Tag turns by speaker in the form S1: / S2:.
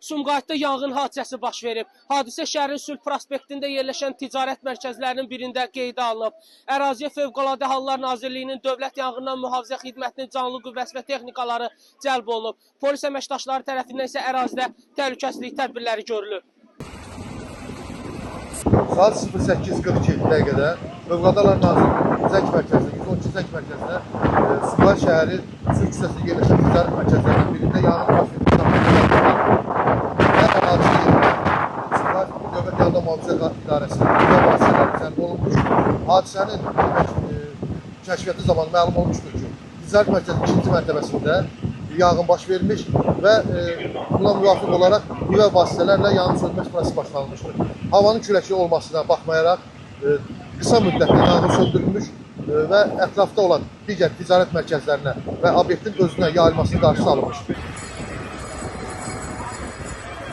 S1: Sumqayıtda yanğın hadisəsi baş verib. Hadisə şəhərin Sülh prospektində yerləşən ticarət mərkəzlərinin birində qeydə alınıb. Əraziyə Fövqəladə Hallar Nazirliyinin Dövlət Yanğından Mühafizə Xidmətinin canlı qüvvəsi və texnikaları cəlb olunub. Polis əməkdaşları tərəfindən isə ərazidə təhlükəsizlik tədbirləri görülür.
S2: Saat 08:42 dəqiqədə Fövqəladə Hallar Nazirliyinin Zəng mərkəzində, 112 Zəng mərkəzində Sumqayıt şəhəri Sülh küçəsində yerləşən ticarət mərkəzlərinin birində yanğın baş verib. Və ərazi yerində Sumqayıt Dövlət Yanğından Mühafizə İdarəsinin qüvvə vasitələri cəlb olunmuş. Hadisənin kəşfiyyatı zamanı məlum olmuşdur ki, ticarət mərkəzinin 2-ci mərtəbəsində yanğın baş vermiş və buna müvafiq olaraq nüvə vasitələrlə yanğın söndürmə prosesi başlanılmışdır. Havanın küləkli olmasına baxmayaraq qısa müddətdə yanğın söndürülmüş və ətrafda olan digər ticarət mərkəzlərinə və obyektin özünə yayılmasının qarşısı alınmışdır.